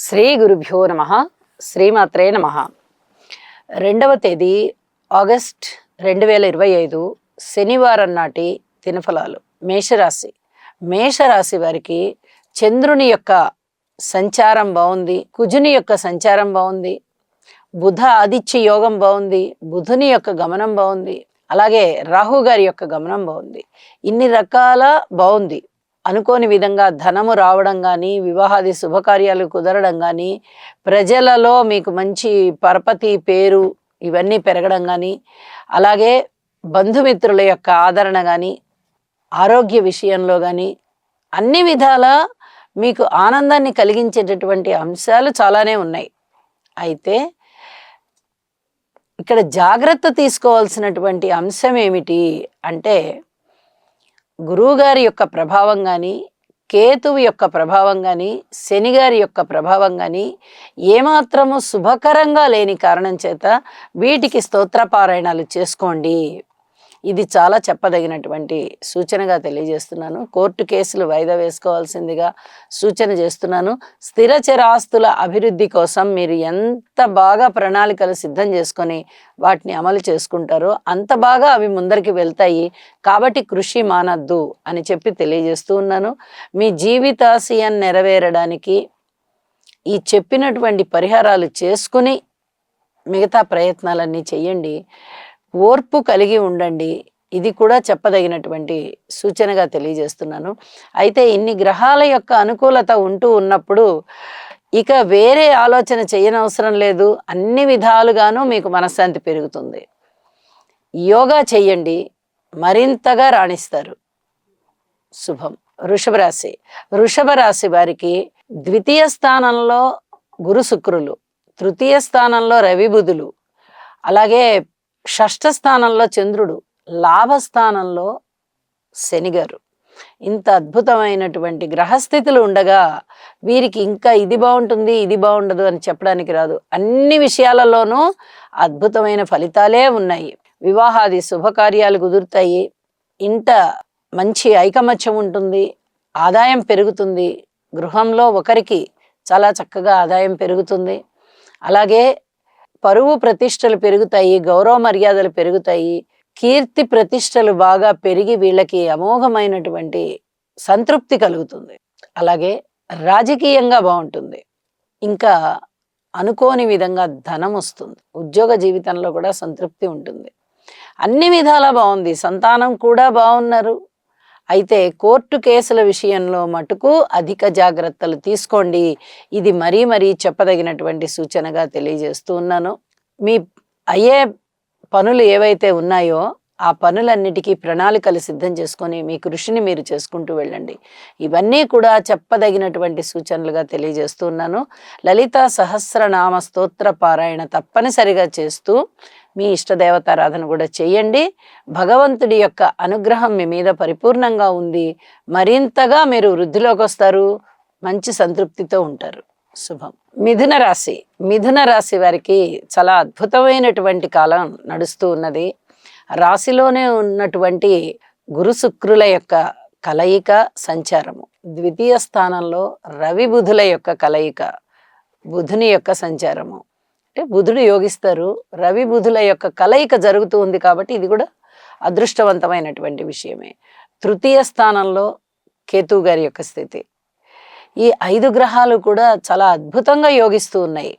శ్రీ గురుభ్యో నమ. శ్రీమాత్రే నమ. 2వ తేదీ ఆగస్ట్ 2025 శనివారం నాటి దినఫలాలు. మేషరాశి. మేషరాశి వారికి చంద్రుని యొక్క సంచారం బాగుంది, కుజుని యొక్క సంచారం బాగుంది, బుధ ఆదిత్య యోగం బాగుంది, బుధుని యొక్క గమనం బాగుంది, అలాగే రాహు గారి యొక్క గమనం బాగుంది. ఇన్ని రకాల బాగుంది. అనుకోని విధంగా ధనము రావడం కానీ, వివాహాది శుభకార్యాలు కుదరడం కానీ, ప్రజలలో మీకు మంచి పరపతి పేరు ఇవన్నీ పెరగడం కానీ, అలాగే బంధుమిత్రుల యొక్క ఆదరణ కానీ, ఆరోగ్య విషయంలో కానీ అన్ని విధాల మీకు ఆనందాన్ని కలిగించేటటువంటి అంశాలు చాలానే ఉన్నాయి. అయితే ఇక్కడ జాగ్రత్త తీసుకోవాల్సినటువంటి అంశం ఏమిటి అంటే, గురువుగారి యొక్క ప్రభావం కానీ, కేతువు యొక్క ప్రభావం కానీ, శనిగారి యొక్క ప్రభావం కానీ ఏమాత్రము శుభకరంగా లేని కారణం చేత వీటికి స్తోత్రపారాయణాలు చేసుకోండి. ఇది చాలా చెప్పదగినటువంటి సూచనగా తెలియజేస్తున్నాను. కోర్టు కేసులు వాయిదా వేసుకోవాల్సిందిగా సూచన చేస్తున్నాను. స్థిర చరాస్తుల అభివృద్ధి కోసం మీరు ఎంత బాగా ప్రణాళికలు సిద్ధం చేసుకొని వాటిని అమలు చేసుకుంటారో అంత బాగా అవి ముందరికి వెళ్తాయి. కాబట్టి కృషి మానద్దు అని చెప్పి తెలియజేస్తూ ఉన్నాను. మీ జీవితాశయం నెరవేరడానికి ఈ చెప్పినటువంటి పరిహారాలు చేసుకుని మిగతా ప్రయత్నాలన్నీ చెయ్యండి. ఓర్పు కలిగి ఉండండి. ఇది కూడా చెప్పదగినటువంటి సూచనగా తెలియజేస్తున్నాను. అయితే ఇన్ని గ్రహాల యొక్క అనుకూలత ఉంటూ ఉన్నప్పుడు ఇక వేరే ఆలోచన చేయనవసరం లేదు. అన్ని విధాలుగాను మీకు మనశ్శాంతి పెరుగుతుంది. యోగా చెయ్యండి, మరింతగా రాణిస్తారు. శుభం. వృషభ రాశి. వృషభ రాశి వారికి ద్వితీయ స్థానంలో గురు శుక్రులు, తృతీయ స్థానంలో రవి బుధులు, అలాగే షష్ఠ స్థానంలో చంద్రుడు, లాభస్థానంలో శనిగారు. ఇంత అద్భుతమైనటువంటి గ్రహస్థితులు ఉండగా వీరికి ఇంకా ఇది బాగుంటుంది ఇది బాగుండదు అని చెప్పడానికి రాదు. అన్ని విషయాలలోనూ అద్భుతమైన ఫలితాలే ఉన్నాయి. వివాహాది శుభకార్యాలు కుదురుతాయి. ఇంట మంచి ఐకమత్యం ఉంటుంది, ఆదాయం పెరుగుతుంది. గృహంలో ఒకరికి చాలా చక్కగా ఆదాయం పెరుగుతుంది. అలాగే పరువు ప్రతిష్టలు పెరుగుతాయి, గౌరవ మర్యాదలు పెరుగుతాయి, కీర్తి ప్రతిష్టలు బాగా పెరిగి వీళ్ళకి అమోఘమైనటువంటి సంతృప్తి కలుగుతుంది. అలాగే రాజకీయంగా బాగుంటుంది. ఇంకా అనుకోని విధంగా ధనం వస్తుంది. ఉద్యోగ జీవితంలో కూడా సంతృప్తి ఉంటుంది. అన్ని విధాలా బాగుంది. సంతానం కూడా బాగున్నారు. అయితే కోర్టు కేసుల విషయంలో మటుకు అధిక జాగ్రత్తలు తీసుకోండి. ఇది మరీ మరీ చెప్పదగినటువంటి సూచనగా తెలియజేస్తూ ఉన్నాను. మీ అయ్యే పనులు ఏవైతే ఉన్నాయో ఆ పనులన్నిటికీ ప్రణాళికలు సిద్ధం చేసుకొని మీ కృషిని మీరు చేసుకుంటూ వెళ్ళండి. ఇవన్నీ కూడా చెప్పదగినటువంటి సూచనలుగా తెలియజేస్తూ ఉన్నాను. లలితా సహస్రనామ స్తోత్ర పారాయణ తప్పనిసరిగా చేస్తూ మీ ఇష్టదేవతారాధన కూడా చేయండి. భగవంతుడి యొక్క అనుగ్రహం మీ మీద పరిపూర్ణంగా ఉంది. మరింతగా మీరు వృద్ధిలోకి వస్తారు, మంచి సంతృప్తితో ఉంటారు. శుభం. మిథున రాశి. మిథున రాశి వారికి చాలా అద్భుతమైనటువంటి కాలం నడుస్తూ ఉన్నది. రాశిలోనే ఉన్నటువంటి గురు శుక్రుల యొక్క కలయిక సంచారము, ద్వితీయ స్థానంలో రవి బుధుల యొక్క కలయిక, బుధుని యొక్క సంచారము, అంటే బుధుడు యోగిస్తారు, రవి బుధుల యొక్క కలయిక జరుగుతూ ఉంది. కాబట్టి ఇది కూడా అదృష్టవంతమైనటువంటి విషయమే. తృతీయ స్థానంలో కేతు గారి యొక్క స్థితి. ఈ 5 గ్రహాలు కూడా చాలా అద్భుతంగా యోగిస్తూ ఉన్నాయి.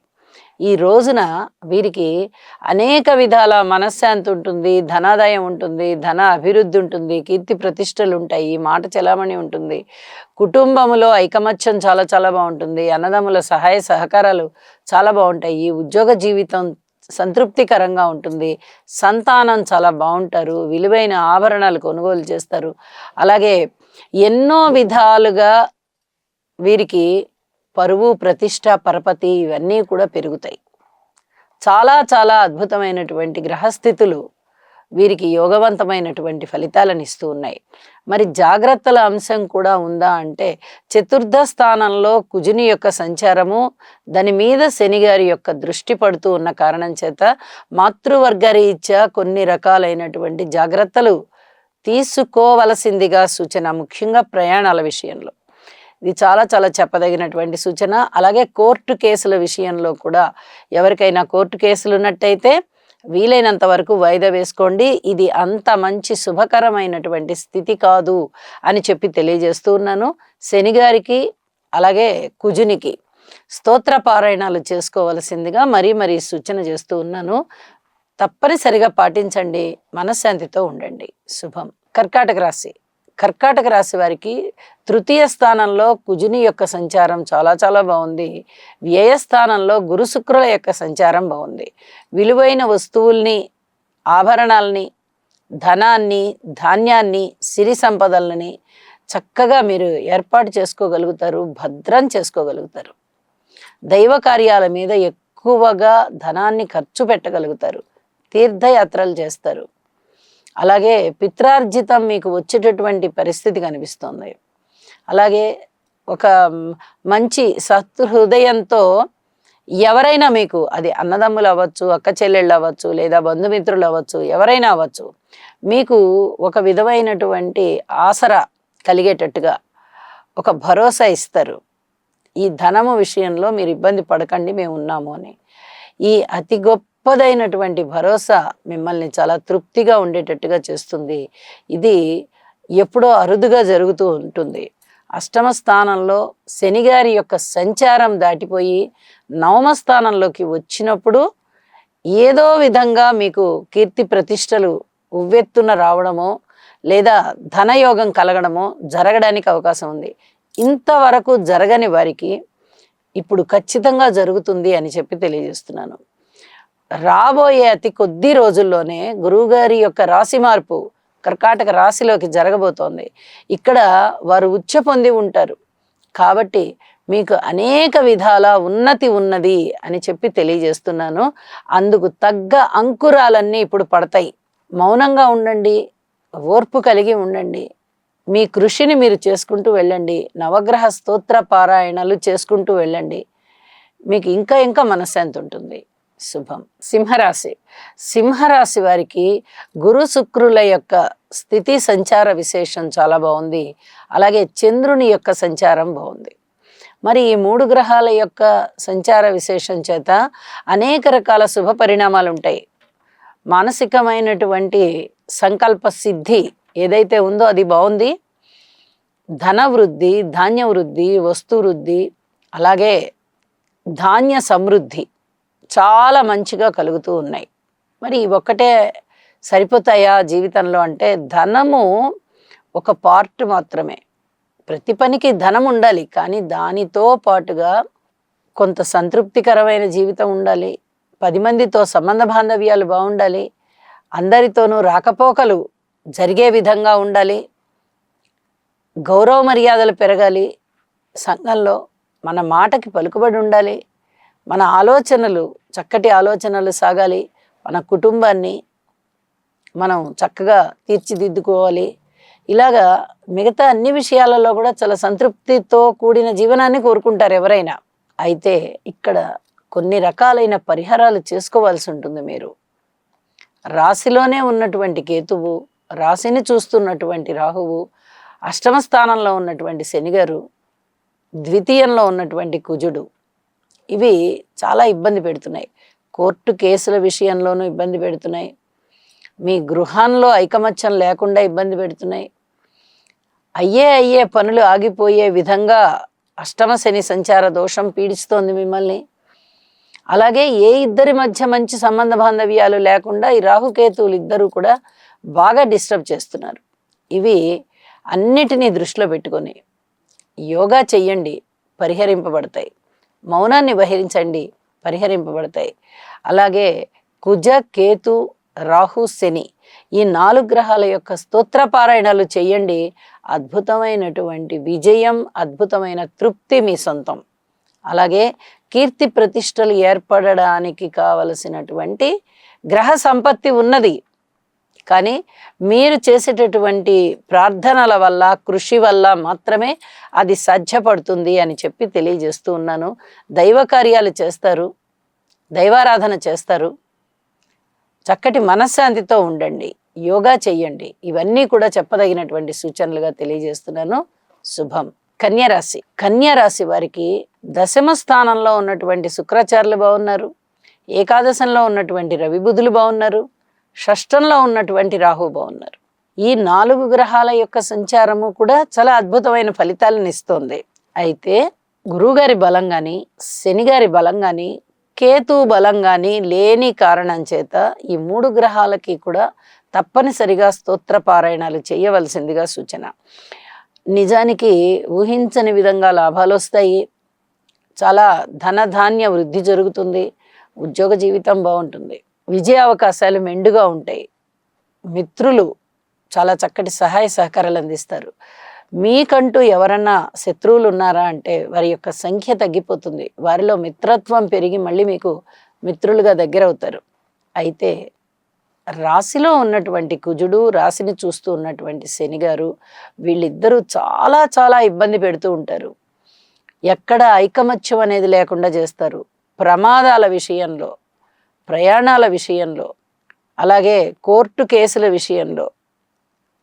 ఈ రోజున వీరికి అనేక విధాల మనశ్శాంతి ఉంటుంది, ధనాదాయం ఉంటుంది, ధన అభివృద్ధి ఉంటుంది, కీర్తి ప్రతిష్టలు ఉంటాయి, మాట చెలామణి ఉంటుంది, కుటుంబములో ఐకమత్యం చాలా చాలా బాగుంటుంది, అన్నదమ్ముల సహాయ సహకారాలు చాలా బాగుంటాయి, ఉద్యోగ జీవితం సంతృప్తికరంగా ఉంటుంది, సంతానం చాలా బాగుంటారు, విలువైన ఆభరణాలు కొనుగోలు చేస్తారు. అలాగే ఎన్నో విధాలుగా వీరికి పరువు ప్రతిష్ట పరపతి ఇవన్నీ కూడా పెరుగుతాయి. చాలా చాలా అద్భుతమైనటువంటి గ్రహస్థితులు వీరికి యోగవంతమైనటువంటి ఫలితాలను ఇస్తూ ఉన్నాయి. మరి జాగ్రత్తల అంశం కూడా ఉందా అంటే, చతుర్థ స్థానంలో కుజుని యొక్క సంచారము, దాని మీద శనిగారి యొక్క దృష్టి పడుతూ ఉన్న కారణం చేత మాతృవర్గ రీత్యా కొన్ని రకాలైనటువంటి జాగ్రత్తలు తీసుకోవలసిందిగా సూచన, ముఖ్యంగా ప్రయాణాల విషయంలో. ఇది చాలా చాలా చెప్పదగినటువంటి సూచన. అలాగే కోర్టు కేసుల విషయంలో కూడా ఎవరికైనా కోర్టు కేసులు ఉన్నట్టయితే వీలైనంత వరకు వాయిదా వేసుకోండి. ఇది అంత మంచి శుభకరమైనటువంటి స్థితి కాదు అని చెప్పి తెలియజేస్తూ ఉన్నాను. శని గారికి అలాగే కుజునికి స్తోత్ర పారాయణాలు చేసుకోవలసిందిగా మరీ సూచన చేస్తూ ఉన్నాను. తప్పనిసరిగా పాటించండి. మనశ్శాంతితో ఉండండి. శుభం. కర్కాటక రాశి వారికి తృతీయ స్థానంలో కుజుని యొక్క సంచారం చాలా చాలా బాగుంది. వ్యయస్థానంలో గురు శుక్రుల యొక్క సంచారం బాగుంది. విలువైన వస్తువుల్ని, ఆభరణాలని, ధనాన్ని, ధాన్యాన్ని, సిరి సంపదలని చక్కగా మీరు ఏర్పాటు చేసుకోగలుగుతారు, భద్రం చేసుకోగలుగుతారు. దైవ కార్యాల మీద ఎక్కువగా ధనాన్ని ఖర్చు పెట్టగలుగుతారు. తీర్థయాత్రలు చేస్తారు. అలాగే పిత్రార్జితం మీకు వచ్చేటటువంటి పరిస్థితి కనిపిస్తుంది. అలాగే ఒక మంచి సత్హృదయంతో ఎవరైనా మీకు, అది అన్నదమ్ములు అవ్వచ్చు, అక్క చెల్లెళ్ళు అవ్వచ్చు, లేదా బంధుమిత్రులు అవ్వచ్చు, ఎవరైనా అవ్వచ్చు, మీకు ఒక విధమైనటువంటి ఆసరా కలిగేటట్టుగా ఒక భరోసా ఇస్తారు. ఈ ధనము విషయంలో మీరు ఇబ్బంది పడకండి, మేము ఉన్నాము అని. ఈ అతి గొప్పదైనటువంటి భరోసా మిమ్మల్ని చాలా తృప్తిగా ఉండేటట్టుగా చేస్తుంది. ఇది ఎప్పుడో అరుదుగా జరుగుతూ ఉంటుంది. అష్టమ స్థానంలో శనిగారి యొక్క సంచారం దాటిపోయి నవమ స్థానంలోకి వచ్చినప్పుడు ఏదో విధంగా మీకు కీర్తి ప్రతిష్టలు ఉవ్వెత్తున రావడమో లేదా ధనయోగం కలగడమో జరగడానికి అవకాశం ఉంది. ఇంతవరకు జరగని వారికి ఇప్పుడు ఖచ్చితంగా జరుగుతుంది అని చెప్పి తెలియజేస్తున్నాను. రాబోయే అతి కొద్ది రోజుల్లోనే గురువుగారి యొక్క రాశి మార్పు కర్కాటక రాశిలోకి జరగబోతోంది. ఇక్కడ వారు ఉచ్చ పొంది ఉంటారు కాబట్టి మీకు అనేక విధాల ఉన్నతి ఉన్నది అని చెప్పి తెలియజేస్తున్నాను. అందుకు తగ్గ అంకురాలన్నీ ఇప్పుడు పడతాయి. మౌనంగా ఉండండి, ఓర్పు కలిగి ఉండండి. మీ కృషిని మీరు చేసుకుంటూ వెళ్ళండి. నవగ్రహ స్తోత్ర పారాయణలు చేసుకుంటూ వెళ్ళండి. మీకు ఇంకా మనశ్శాంతి ఉంటుంది. శుభం. సింహరాశి వారికి గురు శుక్రుల యొక్క స్థితి సంచార విశేషం చాలా బాగుంది. అలాగే చంద్రుని యొక్క సంచారం బాగుంది. మరి ఈ 3 గ్రహాల యొక్క సంచార విశేషం చేత అనేక రకాల శుభ పరిణామాలు ఉంటాయి. మానసికమైనటువంటి సంకల్ప సిద్ధి ఏదైతే ఉందో అది బాగుంది. ధన వృద్ధి, ధాన్య వృద్ధి, వస్తు వృద్ధి, అలాగే ధాన్య సమృద్ధి చాలా మంచిగా కలుగుతూ ఉన్నాయి. మరి ఒక్కటే సరిపోతాయా జీవితంలో అంటే ధనము ఒక పార్ట్ మాత్రమే. ప్రతి పనికి ధనం ఉండాలి, కానీ దానితో పాటుగా కొంత సంతృప్తికరమైన జీవితం ఉండాలి. 10 మందితో సంబంధ బాంధవ్యాలు బాగుండాలి. అందరితోనూ రాకపోకలు జరిగే విధంగా ఉండాలి. గౌరవ మర్యాదలు పెరగాలి. సంఘంలో మన మాటకి పలుకుబడి ఉండాలి. మన ఆలోచనలు చక్కటి ఆలోచనలు సాగాలి. మన కుటుంబాన్ని మనం చక్కగా తీర్చిదిద్దుకోవాలి. ఇలాగా మిగతా అన్ని విషయాలలో కూడా చాలా సంతృప్తితో కూడిన జీవనాన్ని కోరుకుంటారు ఎవరైనా. అయితే ఇక్కడ కొన్ని రకాలైన పరిహారాలు చేసుకోవాల్సి ఉంటుంది. మీరు రాశిలోనే ఉన్నటువంటి కేతువు, రాశిని చూస్తున్నటువంటి రాహువు, అష్టమ స్థానంలో ఉన్నటువంటి శనిగారు, ద్వితీయంలో ఉన్నటువంటి కుజుడు, ఇవి చాలా ఇబ్బంది పెడుతున్నాయి. కోర్టు కేసుల విషయంలోనూ ఇబ్బంది పెడుతున్నాయి. మీ గృహంలో ఐకమత్యం లేకుండా ఇబ్బంది పెడుతున్నాయి. అయ్యే పనులు ఆగిపోయే విధంగా అష్టమ శని సంచార దోషం పీడిస్తోంది మిమ్మల్ని. అలాగే ఏ ఇద్దరి మధ్య మంచి సంబంధ బాంధవ్యాలు లేకుండా ఈ రాహుకేతువులు ఇద్దరు కూడా బాగా డిస్టర్బ్ చేస్తున్నారు. ఇవి అన్నిటినీ దృష్టిలో పెట్టుకొని యోగా చెయ్యండి, పరిహరింపబడతాయి. మౌనాన్ని వహించండి, పరిహరింపబడతాయి. అలాగే కుజ, కేతు, రాహు, శని ఈ 4 గ్రహాల యొక్క స్తోత్ర పారాయణాలు చెయ్యండి. అద్భుతమైనటువంటి విజయం, అద్భుతమైన తృప్తి మీ సొంతం. అలాగే కీర్తి ప్రతిష్టలు ఏర్పడడానికి కావలసినటువంటి గ్రహ సంపత్తి ఉన్నది. కానీ మీరు చేసేటటువంటి ప్రార్థనల వల్ల, కృషి వల్ల మాత్రమే అది సాధ్యపడుతుంది అని చెప్పి తెలియజేస్తూ ఉన్నాను. దైవ కార్యాలు చేస్తారు, దైవారాధన చేస్తారు, చక్కటి మనశ్శాంతితో ఉండండి, యోగా చెయ్యండి. ఇవన్నీ కూడా చెప్పదగినటువంటి సూచనలుగా తెలియజేస్తున్నాను. శుభం. కన్యరాశి. కన్యరాశి వారికి దశమ స్థానంలో ఉన్నటువంటి శుక్రాచార్యులు బాగున్నారు, ఏకాదశంలో ఉన్నటువంటి రవి బుధులు బాగున్నారు, షష్టంలో ఉన్నటువంటి రాహు బాగున్నారు. ఈ 4 గ్రహాల యొక్క సంచారము కూడా చాలా అద్భుతమైన ఫలితాలను ఇస్తోంది. అయితే గురువుగారి బలం కానీ, శనిగారి బలం కానీ, కేతు బలం కానీ లేని కారణం చేత ఈ 3 గ్రహాలకి కూడా తప్పనిసరిగా స్తోత్ర పారాయణాలు చేయవలసిందిగా సూచన. నిజానికి ఊహించని విధంగా లాభాలు వస్తాయి, చాలా ధనధాన్య వృద్ధి జరుగుతుంది, ఉద్యోగ జీవితం బాగుంటుంది, విజయ అవకాశాలు మెండుగా ఉంటాయి, మిత్రులు చాలా చక్కటి సహాయ సహకారాలు అందిస్తారు. మీకంటూ ఎవరన్నా శత్రువులు ఉన్నారా అంటే వారి యొక్క సంఖ్య తగ్గిపోతుంది, వారిలో మిత్రత్వం పెరిగి మళ్ళీ మీకు మిత్రులుగా దగ్గర అవుతారు. అయితే రాశిలో ఉన్నటువంటి కుజుడు, రాశిని చూస్తూ ఉన్నటువంటి శనిగారు, వీళ్ళిద్దరూ చాలా చాలా ఇబ్బంది పెడుతూ ఉంటారు. ఎక్కడ ఐకమత్యం అనేది లేకుండా చేస్తారు. ప్రమాదాల విషయంలో, ప్రయాణాల విషయంలో, అలాగే కోర్టు కేసుల విషయంలో,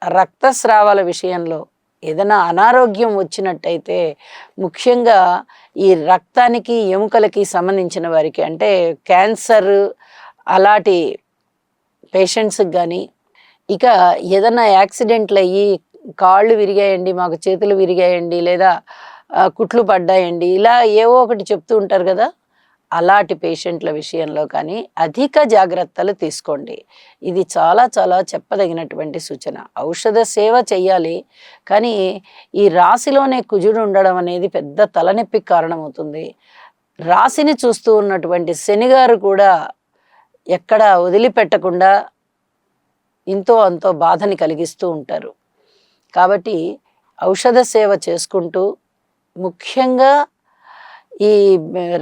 రక్తస్రావాల విషయంలో ఏదైనా అనారోగ్యం వచ్చినట్టయితే, ముఖ్యంగా ఈ రక్తానికి ఎముకలకి సంబంధించిన వారికి, అంటే క్యాన్సర్ అలాంటి పేషెంట్స్కి కానీ, ఇక ఏదైనా యాక్సిడెంట్లు అయ్యి కాళ్ళు విరిగాయండి, మాకు చేతులు విరిగాయండి, లేదా కుట్లు పడ్డాయండి, ఇలా ఏవో ఒకటి చెప్తూ ఉంటారు కదా, అలాంటి పేషెంట్ల విషయంలో కానీ అధిక జాగ్రత్తలు తీసుకోండి. ఇది చాలా చాలా చెప్పదగినటువంటి సూచన. ఔషధ సేవ చెయ్యాలి, కానీ ఈ రాశిలోనే కుజుడు ఉండడం అనేది పెద్ద తలనొప్పికి కారణమవుతుంది. రాశిని చూస్తూ ఉన్నటువంటి శనిగారు కూడా ఎక్కడ వదిలిపెట్టకుండా ఇంతో అంతో బాధని కలిగిస్తూ ఉంటారు. కాబట్టి ఔషధ సేవ చేసుకుంటూ, ముఖ్యంగా ఈ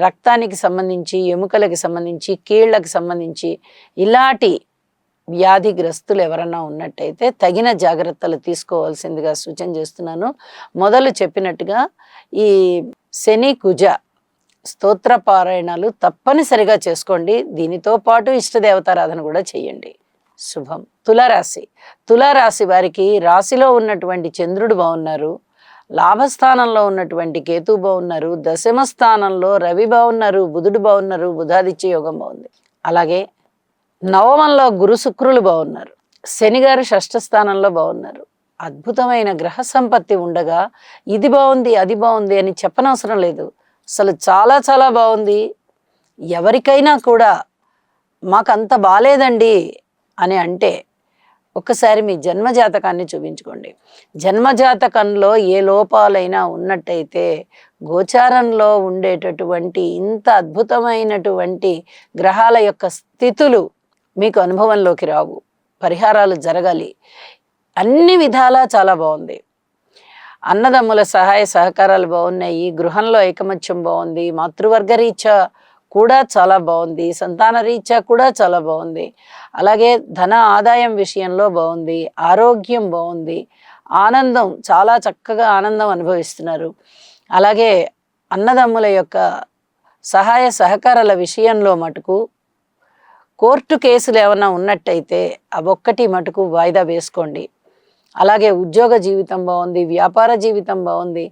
రక్తానికి సంబంధించి, ఎముకలకి సంబంధించి, కీళ్ళకి సంబంధించి ఇలాంటి వ్యాధిగ్రస్తులు ఎవరన్నా ఉన్నట్టయితే తగిన జాగ్రత్తలు తీసుకోవాల్సిందిగా సూచన చేస్తున్నాను. మొదలు చెప్పినట్టుగా ఈ శని కుజ స్తోత్ర పారాయణాలు తప్పనిసరిగా చేసుకోండి. దీనితో పాటు ఇష్టదేవతారాధన కూడా చేయండి. శుభం. తులారాశి. తులారాశి వారికి రాశిలో ఉన్నటువంటి చంద్రుడు బాగున్నారు, లాభస్థానంలో ఉన్నటువంటి కేతు బాగున్నారు, దశమ స్థానంలో రవి బాగున్నారు, బుధుడు బాగున్నారు, బుధాదిత్య యోగం బాగుంది. అలాగే నవమంలో గురు శుక్రులు బాగున్నారు, శనిగారు షష్ఠ స్థానంలో బాగున్నారు. అద్భుతమైన గ్రహ సంపత్తి ఉండగా ఇది బాగుంది అది బాగుంది అని చెప్పనవసరం లేదు. అసలు చాలా చాలా బాగుంది. ఎవరికైనా కూడా మాకంత బాలేదండి అని అంటే ఒక్కసారి మీ జన్మజాతకాన్ని చూపించుకోండి. జన్మజాతకంలో ఏ లోపాలైనా ఉన్నట్టయితే గోచారంలో ఉండేటటువంటి ఇంత అద్భుతమైనటువంటి గ్రహాల యొక్క స్థితులు మీకు అనుభవంలోకి రావు. పరిహారాలు జరగాలి. అన్ని విధాలా చాలా బాగుంది. అన్నదమ్ముల సహాయ సహకారాలు బాగున్నాయి, గృహంలో ఐకమత్యం బాగుంది, మాతృవర్గ రీత్యా కూడా చాలా బాగుంది, సంతాన రీత్యా కూడా చాలా బాగుంది, అలాగే ధన ఆదాయం విషయంలో బాగుంది, ఆరోగ్యం బాగుంది, ఆనందం చాలా చక్కగా ఆనందం అనుభవిస్తున్నారు. అలాగే అన్నదమ్ముల యొక్క సహాయ సహకారాల విషయంలో మటుకు కోర్టు కేసులు ఏమన్నా ఉన్నట్టయితే అవొక్కటి మటుకు వాయిదా వేసుకోండి. అలాగే ఉద్యోగ జీవితం బాగుంది, వ్యాపార జీవితం బాగుంది,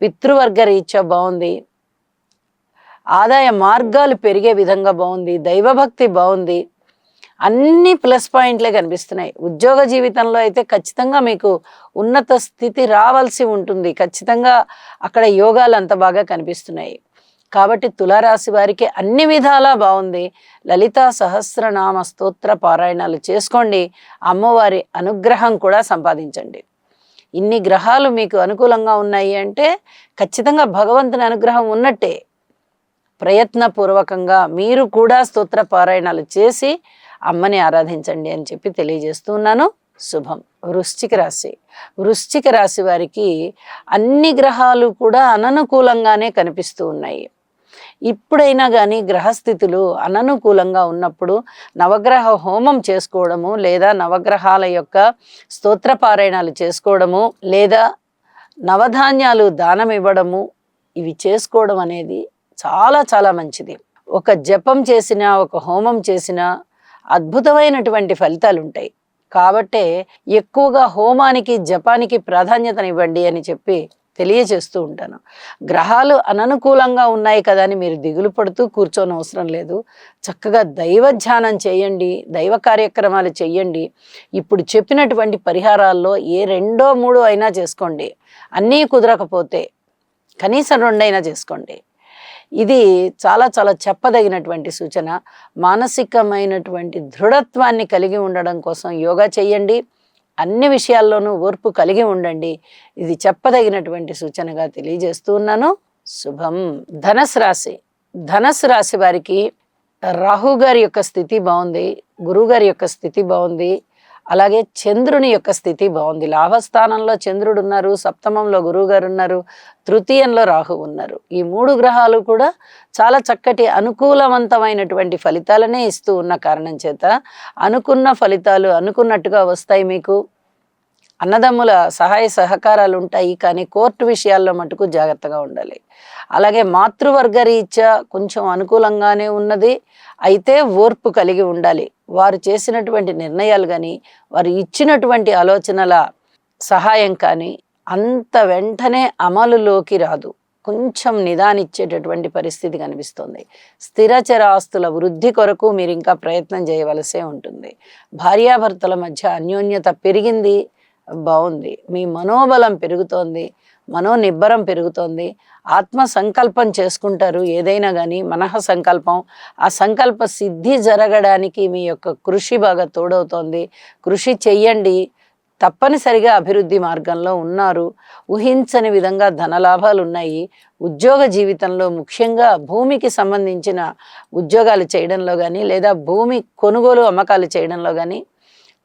పితృవర్గ రీత్యా బాగుంది, ఆదాయ మార్గాలు పెరిగే విధంగా బాగుంది, దైవభక్తి బాగుంది, అన్ని ప్లస్ పాయింట్లే కనిపిస్తున్నాయి. ఉద్యోగ జీవితంలో అయితే ఖచ్చితంగా మీకు ఉన్నత స్థితి రావాల్సి ఉంటుంది. ఖచ్చితంగా అక్కడ యోగాలు అంత బాగా కనిపిస్తున్నాయి. కాబట్టి తులారాశి వారికి అన్ని విధాలా బాగుంది. లలితా సహస్రనామ స్తోత్ర పారాయణాలు చేసుకోండి. అమ్మవారి అనుగ్రహం కూడా సంపాదించండి. ఇన్ని గ్రహాలు మీకు అనుకూలంగా ఉన్నాయి అంటే ఖచ్చితంగా భగవంతుని అనుగ్రహం ఉన్నట్టే. ప్రయత్నపూర్వకంగా మీరు కూడా స్తోత్ర పారాయణాలు చేసి అమ్మని ఆరాధించండి అని చెప్పి తెలియజేస్తున్నాను. శుభం. వృశ్చిక రాశి. వృశ్చిక రాశి వారికి అన్ని గ్రహాలు కూడా అననుకూలంగానే కనిపిస్తూ ఉన్నాయి. ఇప్పుడైనా కానీ గ్రహస్థితులు అననుకూలంగా ఉన్నప్పుడు నవగ్రహ హోమం చేసుకోవడము, లేదా నవగ్రహాల యొక్క స్తోత్ర పారాయణాలు చేసుకోవడము, లేదా నవధాన్యాలు దానం ఇవ్వడము, ఇవి చేసుకోవడం అనేది చాలా చాలా మంచిది. ఒక జపం చేసినా, ఒక హోమం చేసినా అద్భుతమైనటువంటి ఫలితాలు ఉంటాయి. కాబట్టే ఎక్కువగా హోమానికి జపానికి ప్రాధాన్యతనివ్వండి అని చెప్పి తెలియజేస్తూ ఉంటాను. గ్రహాలు అననుకూలంగా ఉన్నాయి కదా అని మీరు దిగులు పడుతూ కూర్చోనవసరం లేదు. చక్కగా దైవ ధ్యానం చేయండి, దైవ కార్యక్రమాలు చెయ్యండి. ఇప్పుడు చెప్పినటువంటి పరిహారాల్లో ఏ 2, 3 అయినా చేసుకోండి. అన్నీ కుదరకపోతే కనీసం 2 అయినా చేసుకోండి. ఇది చాలా చాలా చెప్పదగినటువంటి సూచన. మానసికమైనటువంటి దృఢత్వాన్ని కలిగి ఉండడం కోసం యోగా చేయండి. అన్ని విషయాల్లోనూ ఓర్పు కలిగి ఉండండి. ఇది చెప్పదగినటువంటి సూచనగా తెలియజేస్తూ ఉన్నాను. శుభం. ధనస్సు రాశి వారికి రాహు గారి యొక్క స్థితి బాగుంది, గురువు గారి యొక్క స్థితి బాగుంది, అలాగే చంద్రుని యొక్క స్థితి బాగుంది. లాభస్థానంలో చంద్రుడు ఉన్నారు, సప్తమంలో గురువు గారు ఉన్నారు, తృతీయంలో రాహు ఉన్నారు. ఈ 3 గ్రహాలు కూడా చాలా చక్కటి అనుకూలవంతమైనటువంటి ఫలితాలనే ఇస్తూ ఉన్న కారణం చేత అనుకున్న ఫలితాలు అనుకున్నట్టుగా వస్తాయి. మీకు అన్నదమ్ముల సహాయ సహకారాలు ఉంటాయి, కానీ కోర్టు విషయాల్లో మటుకు జాగ్రత్తగా ఉండాలి. అలాగే మాతృవర్గ రీత్యా కొంచెం అనుకూలంగానే ఉన్నది, అయితే ఓర్పు కలిగి ఉండాలి. వారు చేసినటువంటి నిర్ణయాలు కానీ వారు ఇచ్చినటువంటి ఆలోచనల సహాయం కానీ అంత వెంటనే అమలులోకి రాదు. కొంచెం నిదానిచ్చేటటువంటి పరిస్థితి కనిపిస్తుంది. స్థిరచర ఆస్తుల వృద్ధి కొరకు మీరు ఇంకా ప్రయత్నం చేయవలసే ఉంటుంది. భార్యాభర్తల మధ్య అన్యోన్యత పెరిగింది, బాగుంది. మీ మనోబలం పెరుగుతోంది, మనోనిబ్బరం పెరుగుతోంది. ఆత్మ సంకల్పం చేసుకుంటారు ఏదైనా కానీ, మనః సంకల్పం. ఆ సంకల్ప సిద్ధి జరగడానికి మీ యొక్క కృషి బాగా తోడవుతోంది. కృషి చెయ్యండి, తప్పనిసరిగా అభివృద్ధి మార్గంలో ఉన్నారు. ఊహించని విధంగా ధనలాభాలు ఉన్నాయి. ఉద్యోగ జీవితంలో ముఖ్యంగా భూమికి సంబంధించిన ఉద్యోగాలు చేయడంలో కానీ లేదా భూమి కొనుగోలు అమ్మకాలు చేయడంలో కానీ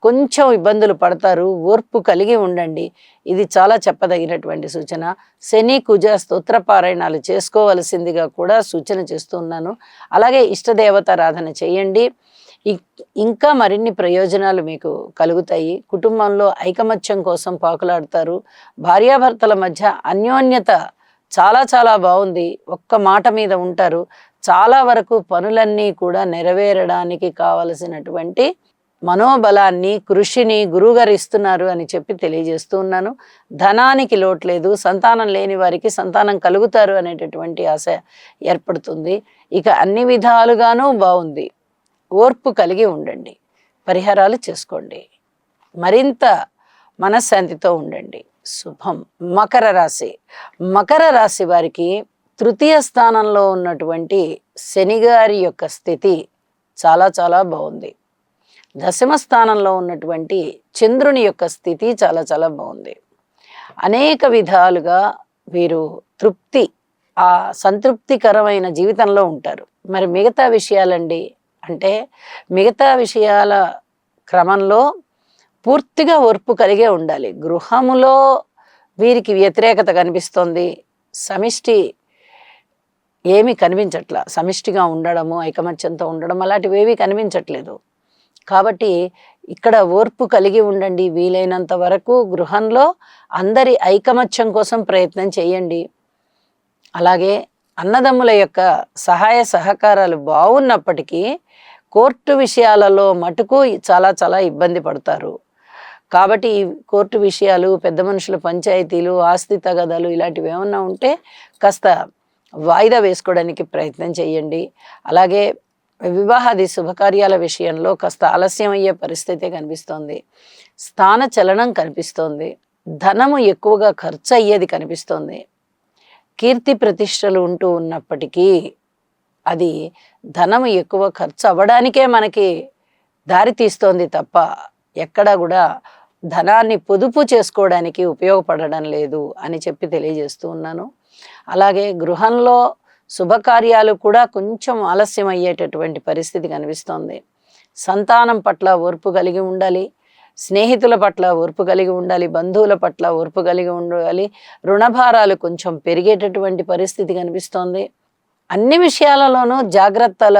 కొంచెం ఇబ్బందులు పడతారు. ఓర్పు కలిగి ఉండండి. ఇది చాలా చెప్పదగినటువంటి సూచన. శని కుజ స్తోత్రపారాయణాలు చేసుకోవలసిందిగా కూడా సూచన చేస్తున్నాను. అలాగే ఇష్టదేవతారాధన చేయండి. ఇంకా మరిన్ని ప్రయోజనాలు మీకు కలుగుతాయి. కుటుంబంలో ఐకమత్యం కోసం పాకులాడతారు. భార్యాభర్తల మధ్య అన్యోన్యత చాలా చాలా బాగుంది. ఒక్క మాట మీద ఉంటారు. చాలా వరకు పనులన్నీ కూడా నెరవేరడానికి కావలసినటువంటి మనోబలాన్ని కృషిని గురువుగారు ఇస్తున్నారు అని చెప్పి తెలియజేస్తూ ఉన్నాను. ధనానికి లోటు లేదు. సంతానం లేని వారికి సంతానం కలుగుతారు అనేటటువంటి ఆశ ఏర్పడుతుంది. ఇక అన్ని విధాలుగానూ బాగుంది. ఓర్పు కలిగి ఉండండి, పరిహారాలు చేసుకోండి, మరింత మనశ్శాంతితో ఉండండి. శుభం. మకర రాశి వారికి తృతీయ స్థానంలో ఉన్నటువంటి శనిగారి యొక్క స్థితి చాలా చాలా బాగుంది. దశమ స్థానంలో ఉన్నటువంటి చంద్రుని యొక్క స్థితి చాలా చాలా బాగుంది. అనేక విధాలుగా వీరు సంతృప్తికరమైన జీవితంలో ఉంటారు. మరి మిగతా విషయాలండి అంటే, మిగతా విషయాల క్రమంలో పూర్తిగా ఓర్పు కలిగే ఉండాలి. గృహములో వీరికి వ్యతిరేకత కనిపిస్తోంది. సమిష్టి ఏమీ కనిపించట్లా. సమిష్టిగా ఉండడము, ఐకమత్యంతో ఉండడం అలాంటివి ఏమీ కనిపించట్లేదు. కాబట్టి ఇక్కడ ఓర్పు కలిగి ఉండండి. వీలైనంత వరకు గృహంలో అందరి ఐకమత్యం కోసం ప్రయత్నం చేయండి. అలాగే అన్నదమ్ముల యొక్క సహాయ సహకారాలు బాగున్నప్పటికీ కోర్టు విషయాలలో మటుకు చాలా చాలా ఇబ్బంది పడతారు. కాబట్టి ఈ కోర్టు విషయాలు, పెద్ద మనుషుల పంచాయతీలు, ఆస్తి తగాదాలు ఇలాంటివి ఏమన్నా ఉంటే కాస్త వాయిదా వేసుకోవడానికి ప్రయత్నం చేయండి. అలాగే వివాహాది శుభకార్యాల విషయంలో కాస్త ఆలస్యం అయ్యే పరిస్థితి కనిపిస్తోంది. స్థాన చలనం కనిపిస్తోంది. ధనము ఎక్కువగా ఖర్చు అయ్యేది కనిపిస్తోంది. కీర్తి ప్రతిష్టలు ఉంటూ ఉన్నప్పటికీ అది ధనము ఎక్కువ ఖర్చు అవ్వడానికే మనకి దారి తీస్తోంది తప్ప ఎక్కడా కూడా ధనాన్ని పొదుపు చేసుకోవడానికి ఉపయోగపడడం లేదు అని చెప్పి తెలియజేస్తూ ఉన్నాను. అలాగే గృహంలో శుభకార్యాలు కూడా కొంచెం ఆలస్యం అయ్యేటటువంటి పరిస్థితి కనిపిస్తోంది. సంతానం పట్ల ఓర్పు కలిగి ఉండాలి. స్నేహితుల పట్ల ఓర్పు కలిగి ఉండాలి. బంధువుల పట్ల ఓర్పు కలిగి ఉండాలి. రుణభారాలు కొంచెం పెరిగేటటువంటి పరిస్థితి కనిపిస్తోంది. అన్ని విషయాలలోనూ జాగ్రత్తల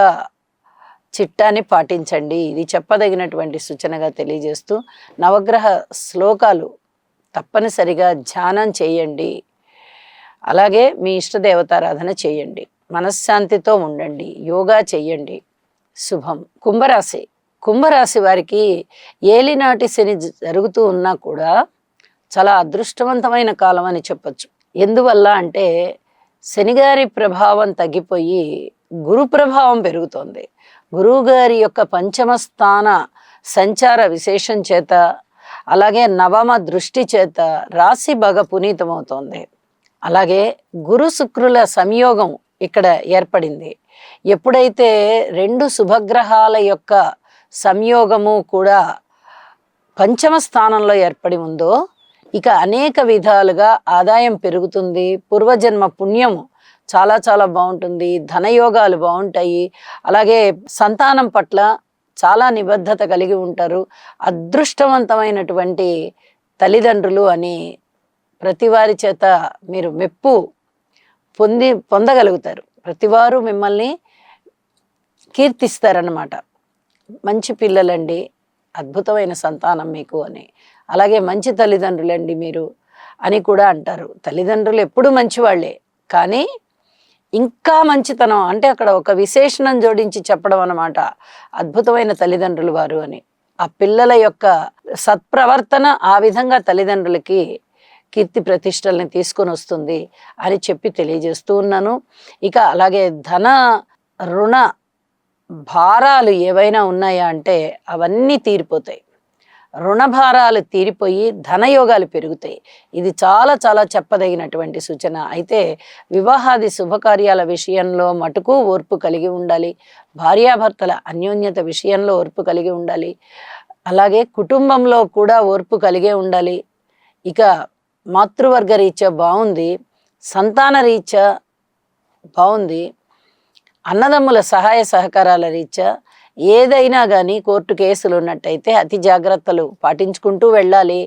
చిట్టాన్ని పాటించండి. ఇది చెప్పదగినటువంటి సూచనగా తెలియజేస్తూ నవగ్రహ శ్లోకాలు తప్పనిసరిగా ధ్యానం చేయండి. అలాగే మీ ఇష్టదేవతారాధన చేయండి. మనశ్శాంతితో ఉండండి. యోగా చేయండి. శుభం. కుంభరాశి వారికి ఏలినాటి శని జరుగుతూ ఉన్నా కూడా చాలా అదృష్టవంతమైన కాలం అని చెప్పచ్చు. ఎందువల్ల అంటే శనిగారి ప్రభావం తగ్గిపోయి గురు ప్రభావం పెరుగుతోంది. గురువుగారి యొక్క పంచమ స్థాన సంచార విశేషం చేత, అలాగే నవమ దృష్టి చేత రాశి బాగా పునీతమవుతోంది. అలాగే గురు శుక్రుల సంయోగం ఇక్కడ ఏర్పడింది. ఎప్పుడైతే రెండు శుభగ్రహాల యొక్క సంయోగము కూడా పంచమ స్థానంలో ఏర్పడి ఉందో ఇక అనేక విధాలుగా ఆదాయం పెరుగుతుంది. పూర్వజన్మ పుణ్యం చాలా చాలా బాగుంటుంది. ధనయోగాలు బాగుంటాయి. అలాగే సంతానం పట్ల చాలా నిబద్ధత కలిగి ఉంటారు. అదృష్టవంతమైనటువంటి తల్లిదండ్రులు అని ప్రతివారి చేత మీరు మెప్పు పొందగలుగుతారు. ప్రతివారు మిమ్మల్ని కీర్తిస్తారన్నమాట. మంచి పిల్లలండి, అద్భుతమైన సంతానం మీకు అని, అలాగే మంచి తల్లిదండ్రులండి మీరు అని కూడా అంటారు. తల్లిదండ్రులు ఎప్పుడూ మంచివాళ్లే, కానీ ఇంకా మంచితనం అంటే అక్కడ ఒక విశేషణం జోడించి చెప్పడం అన్నమాట. అద్భుతమైన తల్లిదండ్రులు వారు అని. ఆ పిల్లల యొక్క సత్ప్రవర్తన ఆ విధంగా తల్లిదండ్రులకి కీర్తి ప్రతిష్టల్ని తీసుకొని వస్తుంది అని చెప్పి తెలియజేస్తూ ఉన్నాను. ఇక అలాగే ధన రుణ భారాలు ఏవైనా ఉన్నాయా అంటే అవన్నీ తీరిపోతాయి. రుణ భారాలు తీరిపోయి ధనయోగాలు పెరుగుతాయి. ఇది చాలా చాలా చెప్పదగినటువంటి సూచన. అయితే వివాహాది శుభకార్యాల విషయంలో మటుకు ఓర్పు కలిగి ఉండాలి. భార్యాభర్తల అన్యోన్యత విషయంలో ఓర్పు కలిగి ఉండాలి. అలాగే కుటుంబంలో కూడా ఓర్పు కలిగే ఉండాలి. ఇక మాతృవర్గ రీత్యా బాగుంది, సంతాన రీత్యా బాగుంది, అన్నదమ్ముల సహాయ సహకారాల రీత్యా ఏదైనా కానీ కోర్టు కేసులు ఉన్నట్టయితే అతి జాగ్రత్తలు పాటించుకుంటూ వెళ్ళాలి.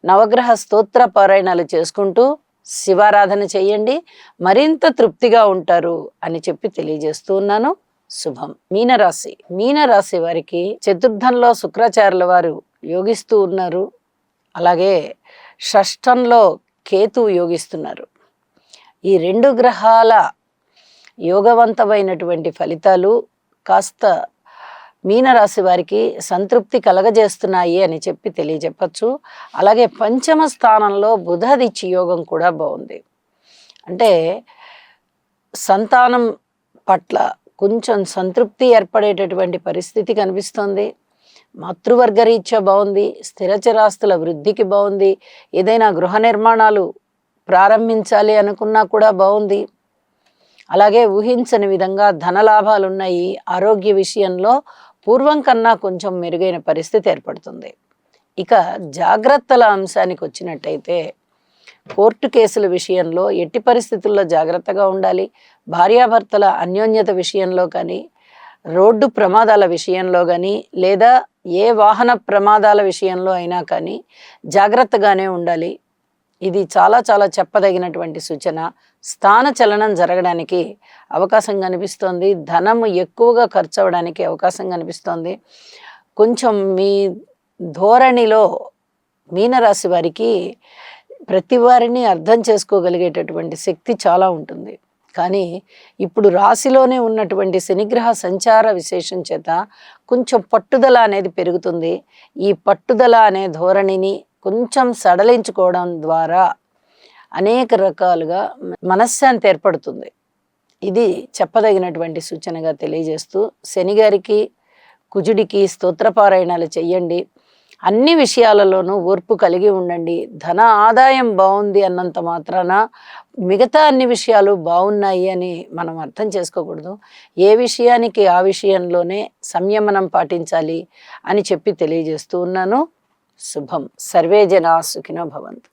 నవగ్రహ స్తోత్ర పారాయణాలు చేసుకుంటూ శివారాధన చేయండి, మరింత తృప్తిగా ఉంటారు అని చెప్పి తెలియజేస్తూ ఉన్నాను. శుభం. మీనరాశి వారికి చతుర్థంలో శుక్రాచార్యుల వారు యోగిస్తూ ఉన్నారు. అలాగే షష్ఠంలో కేతువు యోగిస్తున్నారు. ఈ రెండు గ్రహాల యోగవంతమైనటువంటి ఫలితాలు కాస్త మీనరాశి వారికి సంతృప్తి కలగజేస్తున్నాయి అని చెప్పి తెలియజెప్పచ్చు. అలాగే పంచమ స్థానంలో బుధదిచ్చి యోగం కూడా బాగుంది. అంటే సంతానం పట్ల కొంచెం సంతృప్తి ఏర్పడేటటువంటి పరిస్థితి కనిపిస్తుంది. మాతృవర్గ రీత్యా బాగుంది. స్థిరచరాస్తుల వృద్ధికి బాగుంది. ఏదైనా గృహ నిర్మాణాలు ప్రారంభించాలి అనుకున్నా కూడా బాగుంది. అలాగే ఊహించని విధంగా ధనలాభాలు ఉన్నాయి. ఆరోగ్య విషయంలో పూర్వం కన్నా కొంచెం మెరుగైన పరిస్థితి ఏర్పడుతుంది. ఇక జాగ్రత్తల అంశానికి వచ్చినట్టయితే కోర్టు కేసుల విషయంలో ఎట్టి పరిస్థితుల్లో జాగ్రత్తగా ఉండాలి. భార్యాభర్తల అన్యోన్యత విషయంలో కానీ, రోడ్డు ప్రమాదాల విషయంలో కానీ, లేదా ఏ వాహన ప్రమాదాల విషయంలో అయినా కానీ జాగ్రత్తగానే ఉండాలి. ఇది చాలా చాలా చెప్పదగినటువంటి సూచన. స్థాన చలనం జరగడానికి అవకాశం కనిపిస్తోంది. ధనము ఎక్కువగా ఖర్చు అవ్వడానికి అవకాశం కనిపిస్తోంది. కొంచెం మీ ధోరణిలో మీనరాశి వారికి ప్రతి వారిని అర్థం చేసుకోగలిగేటటువంటి శక్తి చాలా ఉంటుంది. కానీ ఇప్పుడు రాశిలోనే ఉన్నటువంటి శనిగ్రహ సంచార విశేషం చేత కొంచెం పట్టుదల అనేది పెరుగుతుంది. ఈ పట్టుదల అనే ధోరణిని కొంచెం సడలించుకోవడం ద్వారా అనేక రకాలుగా మనశ్శాంతి ఏర్పడుతుంది. ఇది చెప్పదగినటువంటి సూచనగా తెలియజేస్తూ శనిగారికి కుజుడికి స్తోత్రపారాయణాలు చెయ్యండి. అన్ని విషయాలలోనూ ఓర్పు కలిగి ఉండండి. ధన ఆదాయం బాగుంది అన్నంత మాత్రాన మిగతా అన్ని విషయాలు బాగున్నాయి అని మనం అర్థం చేసుకోకూడదు. ఏ విషయానికి ఆ విషయంలోనే సంయమనం పాటించాలి అని చెప్పి తెలియజేస్తూ ఉన్నాను. శుభం. సర్వే జనా సుఖినో భవంతు.